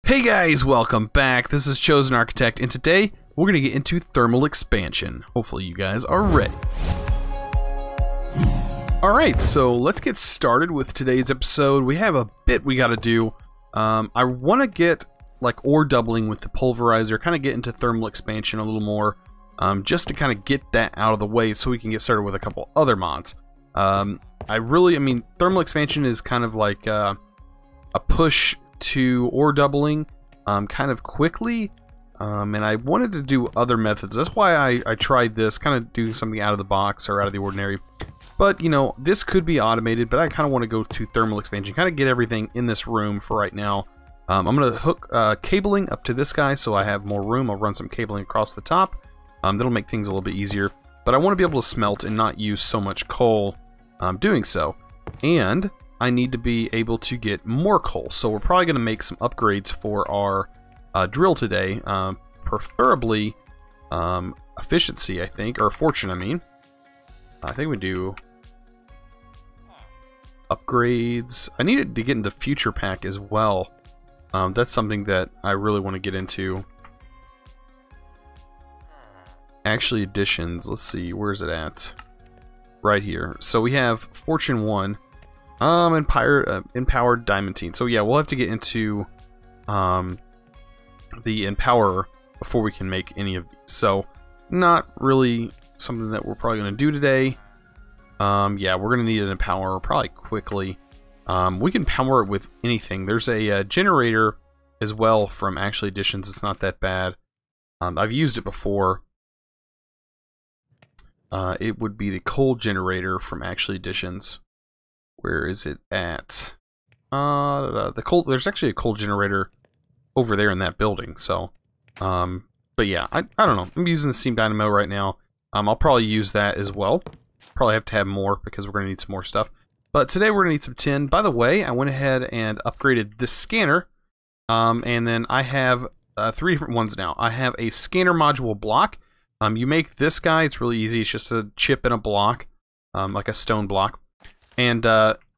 Hey guys, welcome back. This is ChosenArchitect, and today we're going to get into thermal expansion. Hopefully you guys are ready. Alright, so let's get started with today's episode. We have a bit we got to do. I want to get like ore doubling with the pulverizer, kind of get into thermal expansion a little more, just to kind of get that out of the way so we can get started with a couple other mods. I mean, thermal expansion is kind of like a push to ore doubling kind of quickly, and I wanted to do other methods. That's why I tried this, kind of do something out of the box or out of the ordinary. But you know, this could be automated, but I kind of want to go to thermal expansion, kind of get everything in this room for right now. I'm going to hook cabling up to this guy so I have more room. I'll run some cabling across the top. That'll make things a little bit easier, but I want to be able to smelt and not use so much coal doing so. And I need to be able to get more coal, so we're probably going to make some upgrades for our drill today, preferably efficiency, I think, or fortune, I mean. I think we do upgrades. I needed to get into future pack as well. That's something that I really want to get into. Actually, additions, let's see, where's it at? Right here. So we have fortune 1. Empowered diamantine. So yeah, we'll have to get into the empower before we can make any of these. So not really something that we're probably going to do today. Yeah, we're going to need an empower probably quickly. We can power it with anything. There's a generator as well from Actually Additions. It's not that bad. I've used it before. It would be the coal generator from Actually Additions. Where is it at? The coal. There's actually a coal generator over there in that building. So, but yeah, I don't know. I'm using the steam dynamo right now. I'll probably use that as well. Probably have to have more because we're gonna need some more stuff. But today we're gonna need some tin. By the way, I went ahead and upgraded this scanner, and then I have 3 different ones now. I have a scanner module block. You make this guy. It's really easy. It's just a chip in a block, like a stone block. And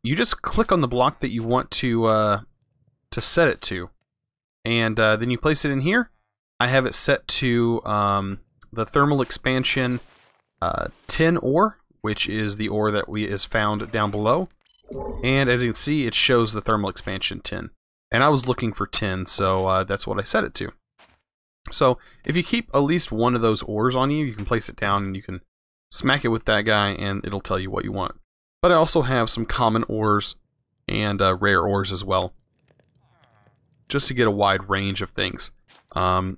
you just click on the block that you want to set it to, and then you place it in here. I have it set to the thermal expansion tin ore, which is the ore that is found down below. And as you can see, it shows the thermal expansion tin. And I was looking for tin, so that's what I set it to. So if you keep at least one of those ores on you, you can place it down and you can smack it with that guy, and it'll tell you what you want. But I also have some common ores and rare ores as well, just to get a wide range of things. In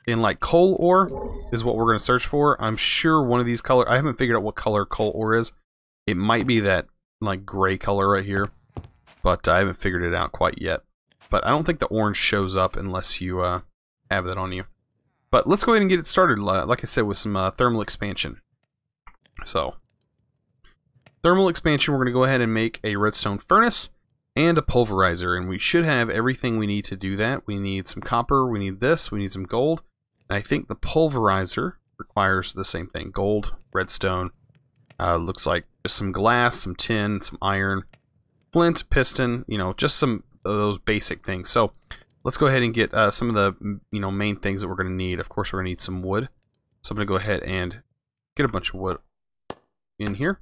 like coal ore is what we're going to search for. I'm sure one of these color, I haven't figured out what color coal ore is. It might be that like gray color right here, but I haven't figured it out quite yet. But I don't think the orange shows up unless you have that on you. But let's go ahead and get it started, like I said, with some thermal expansion. So thermal expansion, we're going to go ahead and make a redstone furnace and a pulverizer, and we should have everything we need to do that. We need some copper, we need this, we need some gold, and I think the pulverizer requires the same thing. Gold, redstone, looks like just some glass, some tin, some iron, flint, piston, you know, just some of those basic things. So let's go ahead and get some of the main things that we're going to need. Of course, we're going to need some wood, so I'm going to go ahead and get a bunch of wood in here.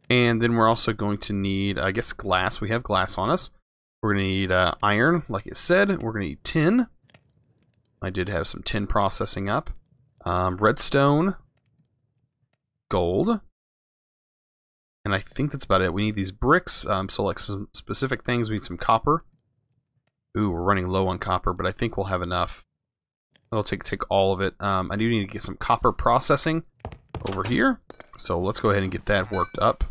And then we're also going to need, I guess, glass. We have glass on us. We're going to need iron, like it said. We're going to need tin. I did have some tin processing up. Redstone. Gold. And I think that's about it. We need these bricks. So like some specific things. We need some copper. Ooh, we're running low on copper, but I think we'll have enough. I'll take all of it. I do need to get some copper processing over here. So let's go ahead and get that worked up.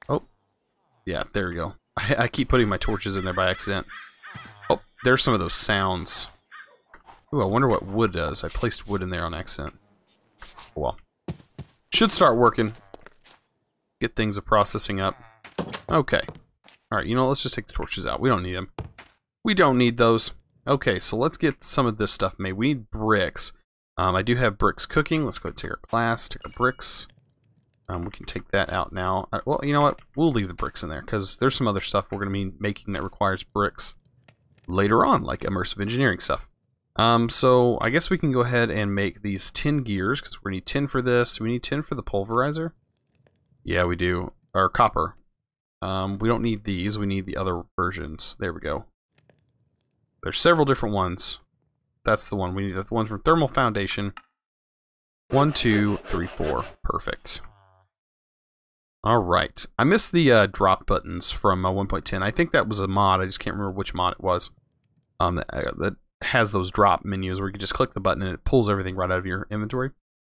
Oh, yeah, there we go. I keep putting my torches in there by accident. Oh, there's some of those sounds. Ooh, I wonder what wood does. I placed wood in there on accident. Oh, well. Should start working. Get things processing up. Okay. Alright, you know, let's just take the torches out. We don't need them. We don't need those. Okay, so let's get some of this stuff made. We need bricks. I do have bricks cooking. Let's go take our glass, take our bricks. We can take that out now. Well, you know what? We'll leave the bricks in there, because there's some other stuff we're going to be making that requires bricks later on, like immersive engineering stuff. So I guess we can go ahead and make these tin gears, because we need tin for this. Do we need tin for the pulverizer? Yeah, we do. Or copper. We don't need these. We need the other versions. There we go. There's several different ones. That's the one. We need the ones from Thermal Foundation. 1, 2, 3, 4. Perfect. Alright. I missed the drop buttons from 1.10. I think that was a mod. I just can't remember which mod it was. That has those drop menus where you can just click the button and it pulls everything right out of your inventory.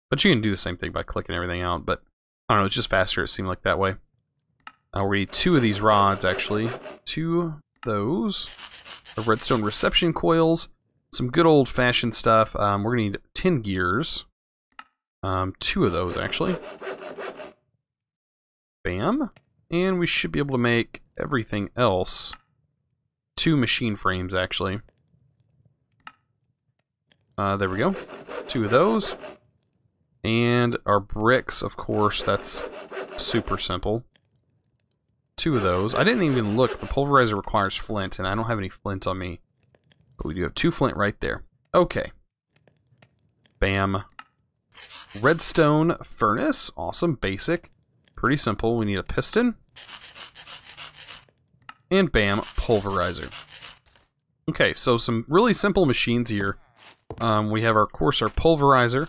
But you can do the same thing by clicking everything out. But I don't know, it's just faster. It seemed like that way. We need 2 of these rods, actually. 2 of those. Redstone reception coils. Some good old-fashioned stuff. We're going to need tin gears. 2 of those, actually. Bam. And we should be able to make everything else. 2 machine frames, actually. There we go. 2 of those. And our bricks, of course, that's super simple. 2 of those. I didn't even look. The pulverizer requires flint, and I don't have any flint on me. But we do have 2 flint right there. Okay. Bam. Redstone furnace. Awesome. Basic. Pretty simple. We need a piston. And bam. Pulverizer. Okay, so some really simple machines here. We have, of course, our pulverizer.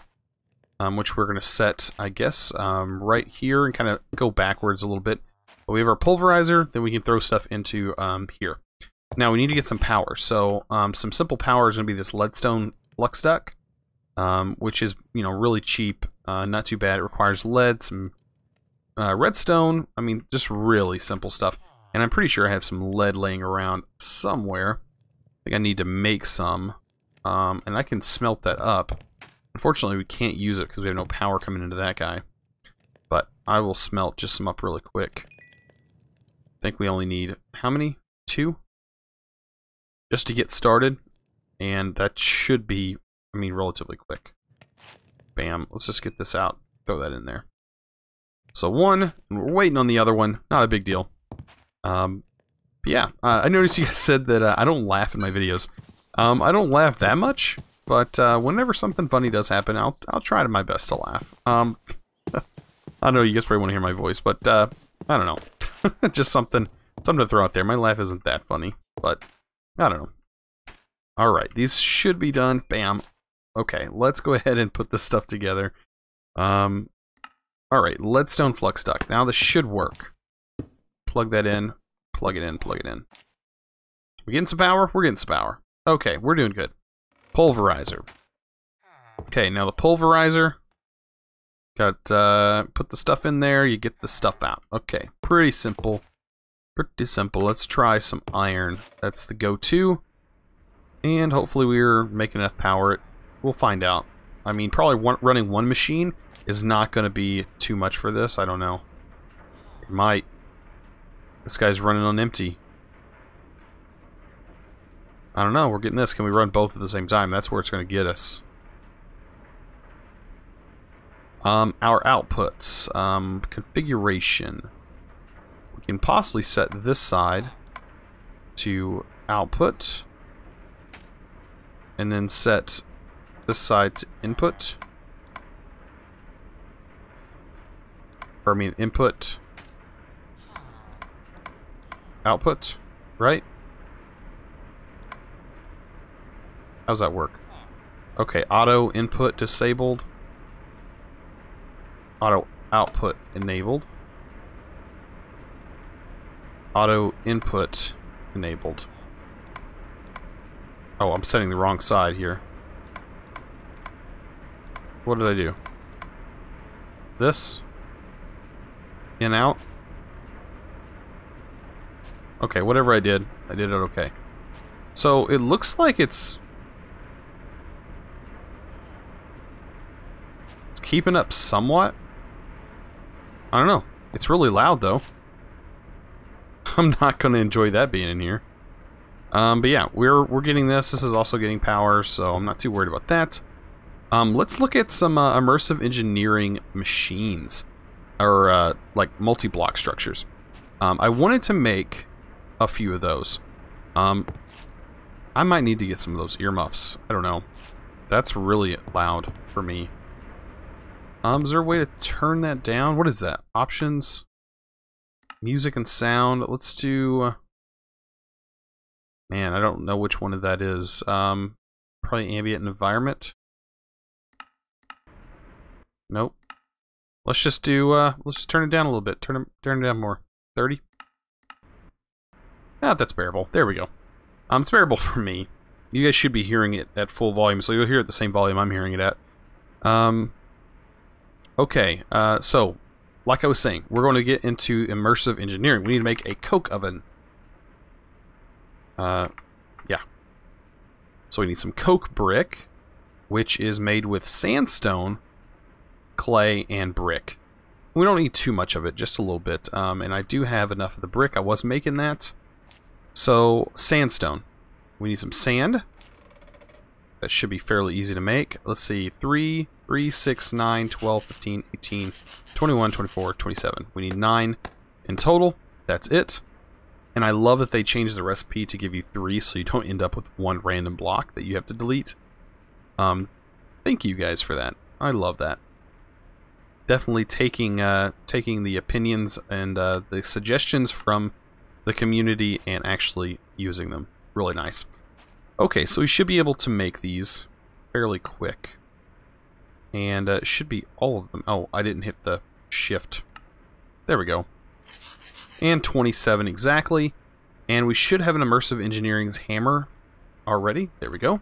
Which we're going to set, I guess, right here and kind of go backwards a little bit. But we have our pulverizer, then we can throw stuff into here. Now we need to get some power. So some simple power is going to be this leadstone flux duct, which is, you know, really cheap, not too bad. It requires lead, some redstone. I mean, just really simple stuff. And I'm pretty sure I have some lead laying around somewhere. I think I need to make some, and I can smelt that up. Unfortunately, we can't use it because we have no power coming into that guy. But I will smelt just some up really quick. I think we only need, how many? 2? Just to get started. And that should be, I mean, relatively quick. Bam. Let's just get this out. Throw that in there. So 1, and we're waiting on the other one. Not a big deal. Yeah, I noticed you guys said that I don't laugh in my videos. I don't laugh that much. But whenever something funny does happen, I'll try to my best to laugh. I know you guys probably want to hear my voice, but I don't know. Just something to throw out there. My laugh isn't that funny, but I don't know. Alright, these should be done. Bam. Okay, let's go ahead and put this stuff together. Alright, leadstone flux duct. Now this should work. Plug that in. Plug it in. Plug it in. We getting some power? We're getting some power. Okay, we're doing good. Pulverizer. Okay, now the pulverizer. Got, put the stuff in there, you get the stuff out. Okay, pretty simple. Pretty simple. Let's try some iron. That's the go-to. And hopefully we're making enough power. We'll find out. I mean, probably running 1 machine is not going to be too much for this. I don't know. It might. This guy's running on empty. I don't know, we're getting this. Can we run both at the same time? That's where it's going to get us. Our outputs. Configuration. We can possibly set this side to output. And then set this side to input. Or I mean input. Output. Right? How's that work? Okay, auto input disabled. Auto output enabled. Auto input enabled. Oh, I'm setting the wrong side here. What did I do? This? In, out? Okay, whatever I did it okay. So, it looks like it's keeping up somewhat. I don't know. It's really loud though. I'm not going to enjoy that being in here. But yeah, we're getting this. This is also getting power, so I'm not too worried about that. Let's look at some immersive engineering machines. or like multi-block structures. I wanted to make a few of those. I might need to get some of those earmuffs. I don't know. That's really loud for me. Is there a way to turn that down? What is that? Options? Music and sound. Let's do... Man, I don't know which one of that is. Probably ambient environment. Nope. Let's just do, let's just turn it down a little bit. Turn it down more. 30? Ah, that's bearable. There we go. It's bearable for me. You guys should be hearing it at full volume, so you'll hear it at the same volume I'm hearing it at. Okay, so, like I was saying, we're going to get into immersive engineering. We need to make a coke oven. Yeah. So we need some coke brick, which is made with sandstone, clay, and brick. We don't need too much of it, just a little bit. And I do have enough of the brick. I was making that. So, sandstone. We need some sand. That should be fairly easy to make. Let's see, 3, 6, 9, 12, 15, 18, 21, 24, 27. We need 9 in total. That's it. And I love that they changed the recipe to give you 3 so you don't end up with one random block that you have to delete. Thank you guys for that. I love that. Definitely taking the opinions and the suggestions from the community and actually using them. Really nice. Okay, so we should be able to make these fairly quick. And it should be all of them. Oh, I didn't hit the shift. There we go. And 27 exactly. And we should have an Immersive Engineering's hammer already. There we go.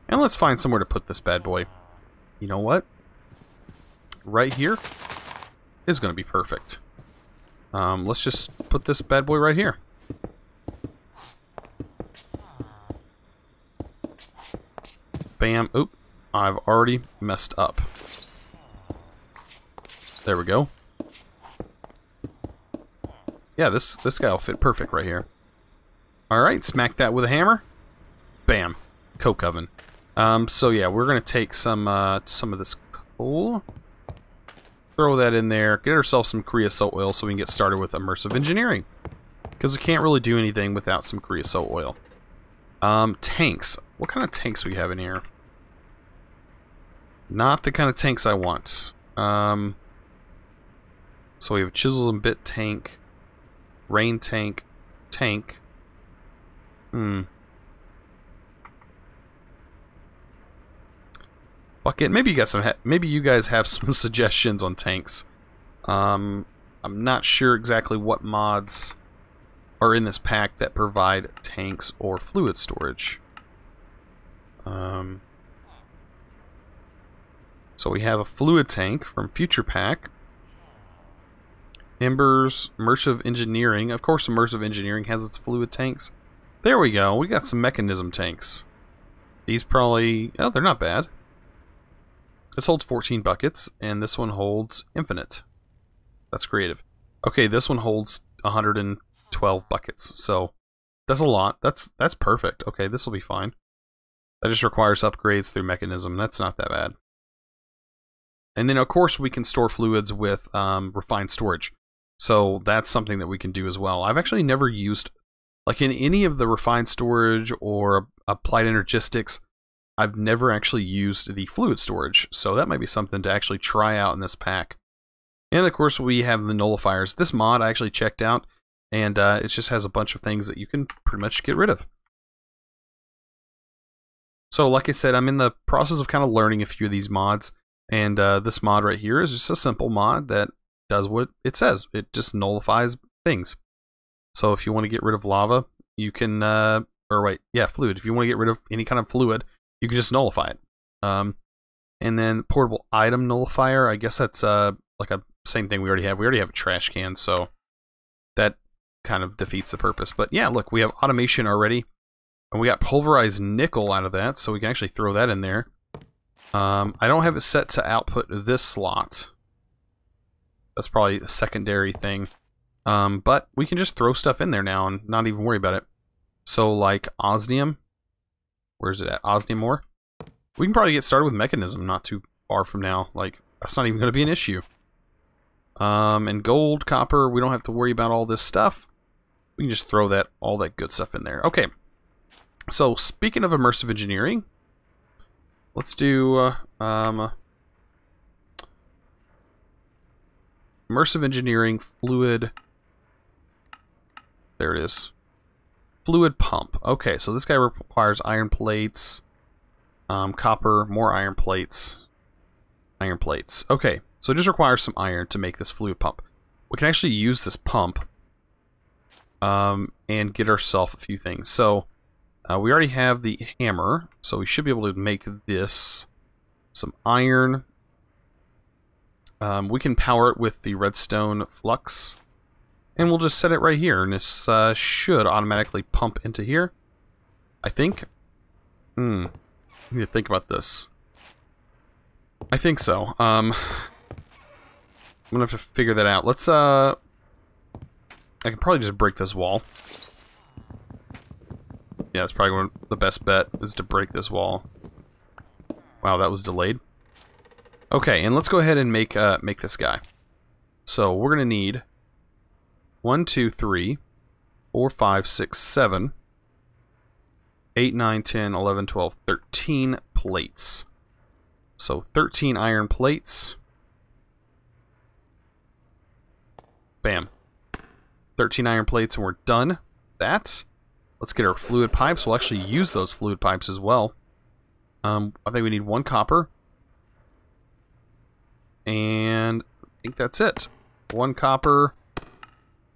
And let's find somewhere to put this bad boy. You know what? Right here is going to be perfect. Let's just put this bad boy right here. Bam. Oop. I've already messed up. There we go. Yeah, this guy will fit perfect right here. Alright, smack that with a hammer. Bam. Coke oven. So yeah, we're going to take some of this coal. Throw that in there. Get ourselves some creosote oil so we can get started with immersive engineering. Because we can't really do anything without some creosote oil. Tanks. What kind of tanks do we have in here? Not the kind of tanks I want. So we have a chisel and bit tank. Rain tank. Tank. Bucket. Maybe you guys have some suggestions on tanks. I'm not sure exactly what mods are in this pack that provide tanks or fluid storage. So we have a fluid tank from Future Pack. Embers, Immersive Engineering. Of course, Immersive Engineering has its fluid tanks. There we go. We got some mechanism tanks. These probably... Oh, they're not bad. This holds 14 buckets, and this one holds infinite. That's creative. Okay, this one holds 112 buckets, so that's a lot. That's perfect. Okay, this will be fine. That just requires upgrades through mechanism. That's not that bad. And then, of course, we can store fluids with refined storage. So that's something that we can do as well. I've actually never used, like in any of the refined storage or applied energistics, I've never actually used the fluid storage. So that might be something to actually try out in this pack. And of course, we have the nullifiers. This mod I actually checked out, and it just has a bunch of things that you can pretty much get rid of. So like I said, I'm in the process of kind of learning a few of these mods. And this mod right here is just a simple mod that does what it says. It just nullifies things. So if you want to get rid of lava, you can, fluid. If you want to get rid of any kind of fluid, you can just nullify it. And then portable item nullifier, I guess that's like a same thing we already have. We already have a trash can, so that kind of defeats the purpose. But yeah, look, we have automation already. And we got pulverized nickel out of that, so we can actually throw that in there. I don't have it set to output this slot. That's probably a secondary thing. But we can just throw stuff in there now and not even worry about it. So like osmium. Where's it at? Osmium ore? We can probably get started with mechanism not too far from now. Like, that's not even going to be an issue. And gold, copper, we don't have to worry about all this stuff. We can just throw all that good stuff in there. Okay. So, speaking of immersive engineering, let's do immersive engineering fluid. There it is. Fluid pump. Okay, so this guy requires iron plates, copper, more iron plates, iron plates. Okay, so it just requires some iron to make this fluid pump. We can actually use this pump and get ourselves a few things. So we already have the hammer, so we should be able to make this. Some iron. We can power it with the redstone flux. And we'll just set it right here, and this should automatically pump into here. I think. I need to think about this. I think so. I'm gonna have to figure that out. Let's I can probably just break this wall. Yeah, it's probably the best bet is to break this wall. Wow, that was delayed. Okay, and let's go ahead and make this guy. So we're gonna need 1, 2, 3, 4, 5, 6, 7, 8, 9, 10, 11, 12, 13 plates. So 13 iron plates. Bam. 13 iron plates and we're done. Let's get our fluid pipes. We'll actually use those fluid pipes as well. I think we need 1 copper. And I think that's it. 1 copper.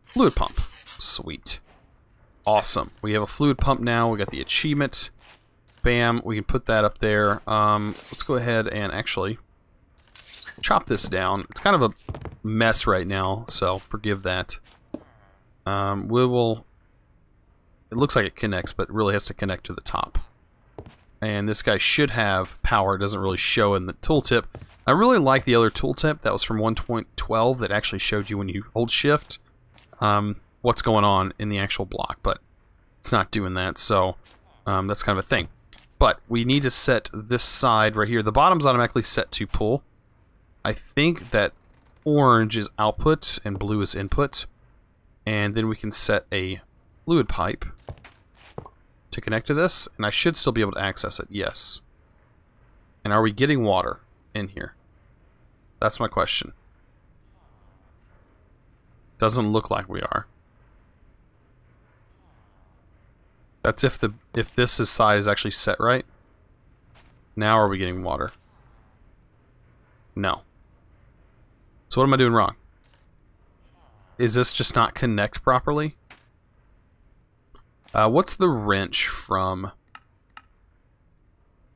Fluid pump. Sweet. Awesome. We have a fluid pump now. We got the achievement. Bam. We can put that up there. Let's go ahead and actually chop this down. It's kind of a mess right now, so forgive that. It looks like it connects, but it really has to connect to the top. And this guy should have power. It doesn't really show in the tooltip. I really like the other tooltip that was from 1.12 that actually showed you when you hold shift what's going on in the actual block, but it's not doing that, so that's kind of a thing. But we need to set this side right here. The bottom's automatically set to pull. I think that orange is output and blue is input. And then we can set a fluid pipe to connect to this, and I should still be able to access it, yes. And are we getting water in here? That's my question. Doesn't look like we are. That's if this side is actually set right. Now are we getting water? No. So what am I doing wrong? Is this just not connect properly? What's the wrench from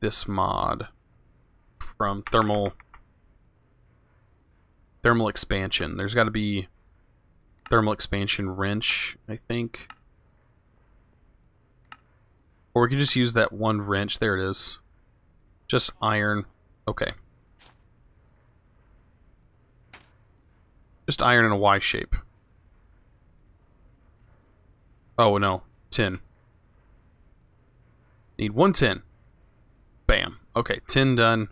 this mod? From thermal expansion. There's got to be thermal expansion wrench, I think. Or we can just use that one wrench. There it is. Just iron. Okay. Just iron in a Y shape. Oh, no. Tin. Need 1 tin. Bam. Okay, tin done.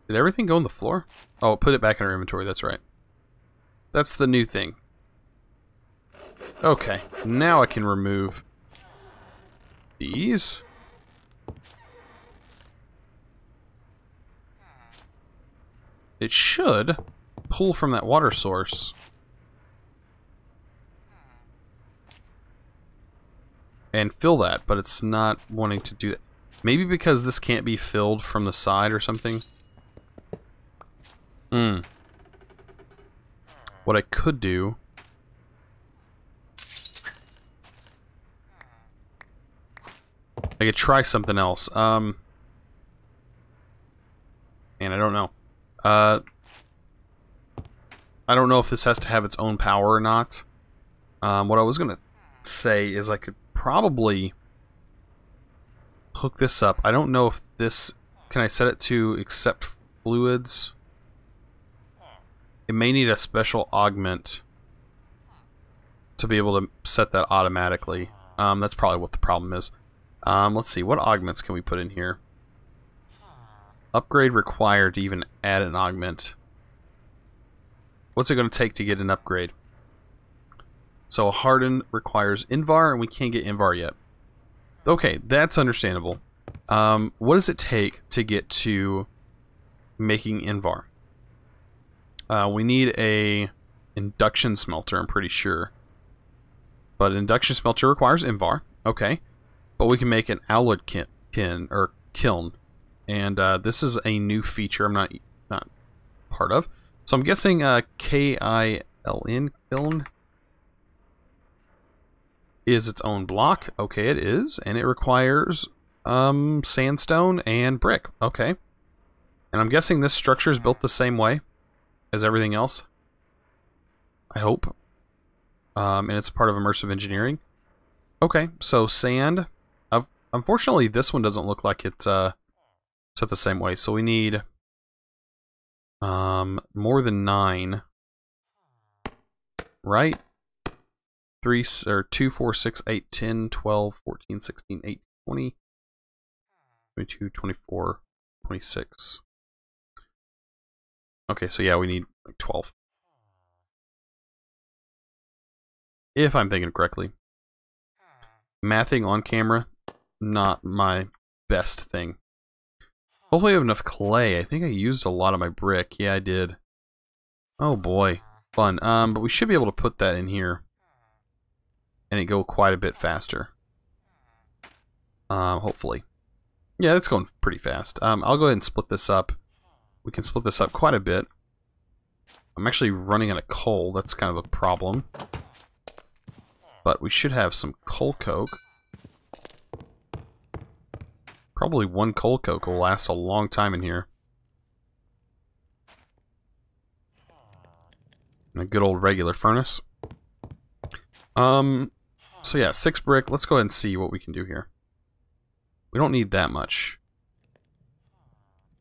Did everything go on the floor? Oh, put it back in our inventory. That's right. That's the new thing. Okay, now I can remove these. It should pull from that water source. And fill that, but it's not wanting to do that. Maybe because this can't be filled from the side or something. What I could do... I could try something else. And I don't know. I don't know if this has to have its own power or not. What I was going to say is I could probably hook this up. I don't know if this... Can I set it to accept fluids? It may need a special augment to be able to set that automatically. That's probably what the problem is. Let's see, what augments can we put in here? Upgrade required to even add an augment. What's it going to take to get an upgrade? So harden requires Invar, and we can't get Invar yet. Okay, that's understandable. What does it take to get to making Invar? We need a induction smelter, I'm pretty sure. But an induction smelter requires Invar. Okay. But we can make an outlet kiln. And this is a new feature I'm not part of. So I'm guessing KILN kiln is its own block. Okay, it is. And it requires sandstone and brick. Okay. And I'm guessing this structure is built the same way as everything else. I hope. And it's part of Immersive Engineering. Okay, so sand. Unfortunately, this one doesn't look like it's set the same way. So we need more than 9. Right? 2, 4, 6, 8, 10, 12, 14, 16, 18, 20, 22, 24, 26. Okay, so yeah, we need like 12. If I'm thinking correctly. Mathing on camera, not my best thing. Hopefully I have enough clay. I think I used a lot of my brick. Yeah, I did. Oh boy. Fun. But we should be able to put that in here. And it go quite a bit faster. Hopefully. Yeah, it's going pretty fast. I'll go ahead and split this up. We can split this up quite a bit. I'm actually running out of coal. That's kind of a problem. But we should have some coal coke. Probably 1 coal coke will last a long time in here. And a good old regular furnace. So yeah, 6 brick. Let's go ahead and see what we can do here. We don't need that much.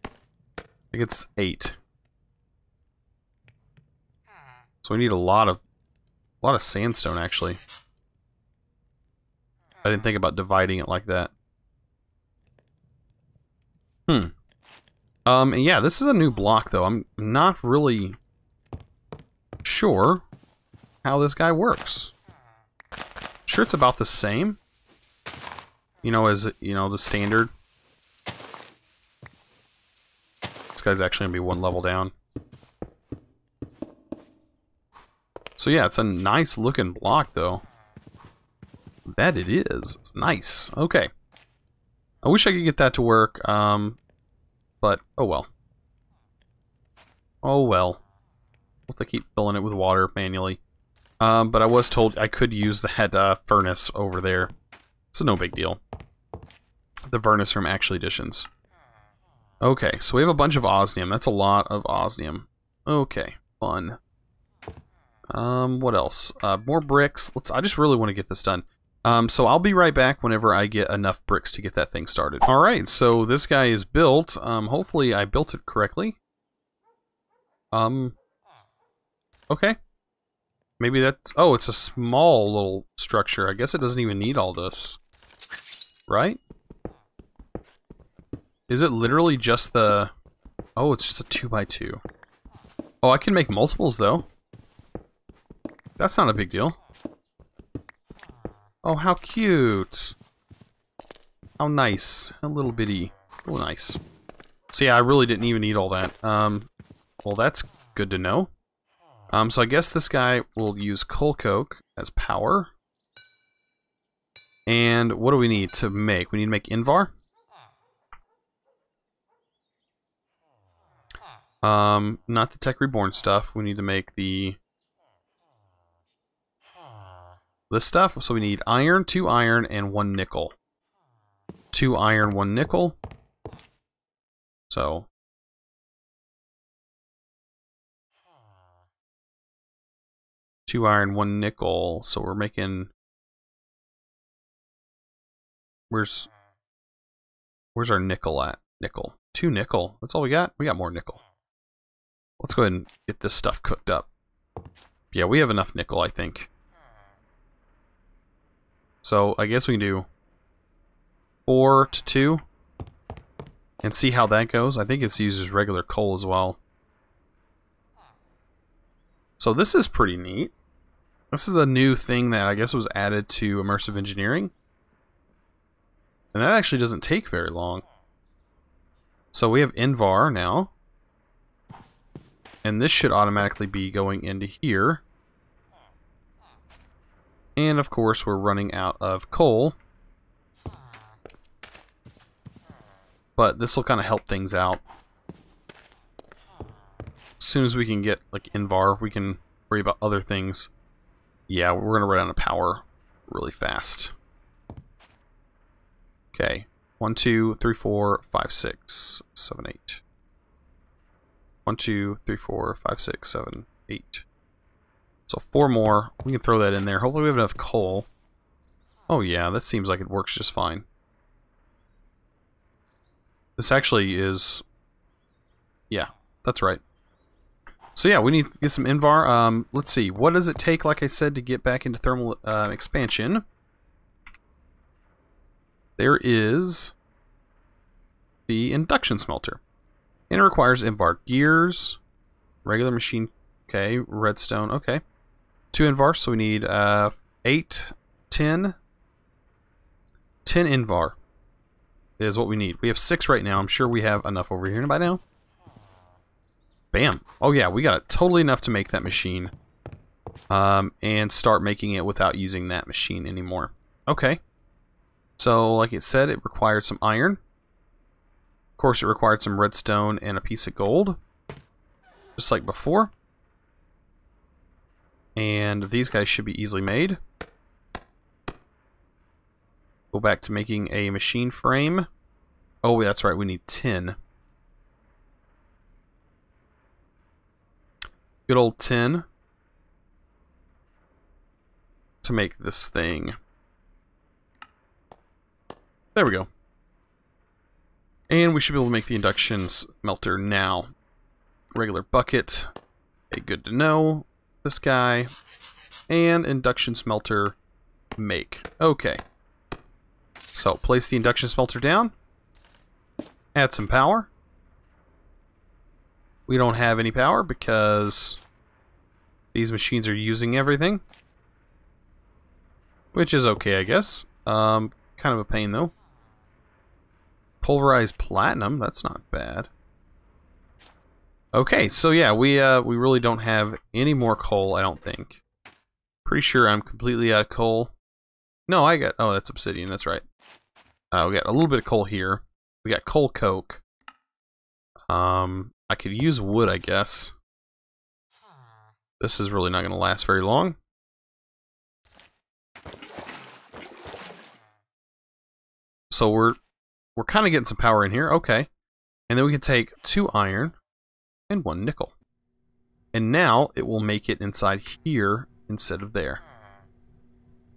I think it's 8. So we need a lot of sandstone actually. I didn't think about dividing it like that. And yeah, this is a new block though. I'm not really sure how this guy works. I'm sure it's about the same. You know, as the standard. This guy's actually gonna be 1 level down. So yeah, it's a nice looking block though. That it is. It's nice. Okay. I wish I could get that to work, but oh well. Oh well. We'll have to keep filling it with water manually. But I was told I could use that furnace over there. So no big deal. The furnace from Actual Editions. Okay, so we have a bunch of osmium. That's a lot of osmium. Okay, fun. What else? More bricks. I just really want to get this done. So I'll be right back whenever I get enough bricks to get that thing started. Alright, so this guy is built. Hopefully I built it correctly. Okay. Maybe that's... Oh, it's a small little structure. I guess it doesn't even need all this. Right? Is it literally just the... Oh, it's just a 2x2. Oh, I can make multiples, though. That's not a big deal. Oh, how cute. How nice. How little bitty. Oh, nice. So yeah, I really didn't even need all that. Well, that's good to know. So I guess this guy will use coal coke as power. And what do we need to make? We need to make Invar. Not the Tech Reborn stuff. We need to make this stuff. So we need iron, 2 iron, and 1 nickel. 2 iron, 1 nickel. So 2 iron, 1 nickel. So we're making... Where's our nickel at? Nickel. 2 nickel. That's all we got? We got more nickel. Let's go ahead and get this stuff cooked up. Yeah, we have enough nickel, I think. So I guess we can do 4 to 2 and see how that goes. I think it uses regular coal as well. So this is pretty neat. This is a new thing that I guess was added to Immersive Engineering. And that actually doesn't take very long. So we have Invar now. And this should automatically be going into here. And of course we're running out of coal. But this will kind of help things out. As soon as we can get like Invar, we can worry about other things. Yeah, we're gonna run out of power really fast. Okay. 1, 2, 3, 4, 5, 6, 7, 8. 1, 2, 3, 4, 5, 6, 7, 8. So 4 more. We can throw that in there. Hopefully we have enough coal. Oh yeah, that seems like it works just fine. This actually is... Yeah, that's right. So yeah, we need to get some Invar. Let's see, what does it take, like I said, to get back into thermal expansion? There is the induction smelter. And it requires Invar gears, regular machine, okay, redstone, okay. 2 Invar, so we need 8, 10. 10 Invar is what we need. We have 6 right now. I'm sure we have enough over here by now. Bam. Oh yeah, we got totally enough to make that machine. And start making it without using that machine anymore. Okay. So, like it said, it required some iron. Of course, it required some redstone and a piece of gold. Just like before. And these guys should be easily made. Go back to making a machine frame. Oh, that's right, we need 10. Good old 10. To make this thing. There we go. And we should be able to make the induction smelter now. Regular bucket. Okay, good to know. This guy. And induction smelter make. Okay. So, place the induction smelter down. Add some power. We don't have any power because these machines are using everything. Which is okay, I guess. Kind of a pain, though. Pulverized platinum, that's not bad. Okay, so yeah, we really don't have any more coal, I don't think. Pretty sure I'm completely out of coal. No, I got... Oh, that's obsidian, that's right. We got a little bit of coal here. We got coal coke. I could use wood, I guess. This is really not going to last very long. So we're kind of getting some power in here. Okay. And then we can take 2 iron and 1 nickel. And now it will make it inside here instead of there.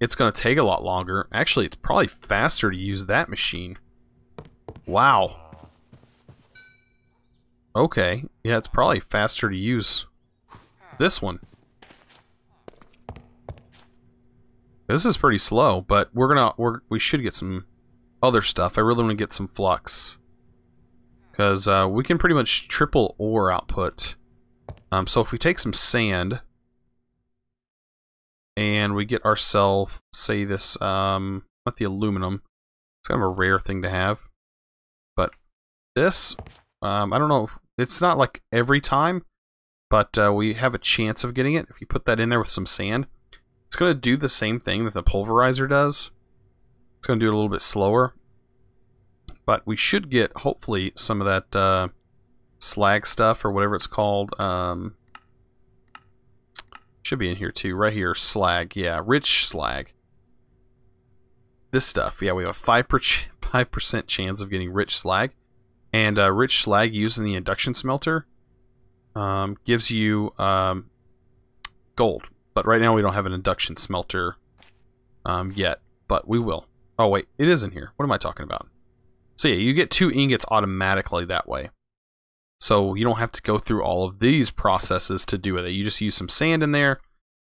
It's going to take a lot longer. Actually, it's probably faster to use that machine. Wow. Okay. Yeah, it's probably faster to use this one. This is pretty slow, but we should get some other stuff. I really want to get some flux. Because we can pretty much triple ore output. So if we take some sand and we get ourselves, say this, not the aluminum. It's kind of a rare thing to have. But this, I don't know, it's not like every time, but we have a chance of getting it. If you put that in there with some sand, it's going to do the same thing that the pulverizer does. It's going to do it a little bit slower. But we should get, hopefully, some of that slag stuff, or whatever it's called. Should be in here too, right here, slag, yeah, rich slag. This stuff, yeah, we have a 5% chance of getting rich slag. And rich slag used in the induction smelter gives you gold. But right now we don't have an induction smelter yet, but we will. Oh wait, it is in here. What am I talking about? So yeah, you get 2 ingots automatically that way. So you don't have to go through all of these processes to do it. You just use some sand in there,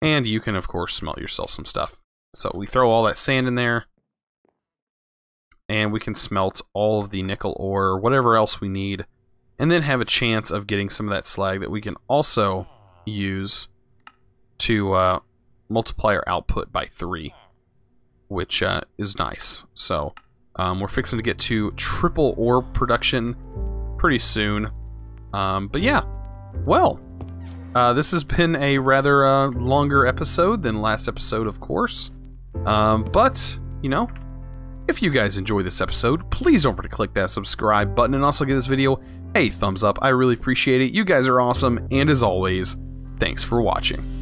and you can, of course, smelt yourself some stuff. So we throw all that sand in there, and we can smelt all of the nickel ore, or whatever else we need, and then have a chance of getting some of that slag that we can also use to multiply our output by 3, which is nice. So we're fixing to get to triple ore production pretty soon. But yeah, well, this has been a rather longer episode than last episode, of course. But, you know, if you guys enjoyed this episode, please don't forget to click that subscribe button and also give this video a thumbs up. I really appreciate it. You guys are awesome, and as always, thanks for watching.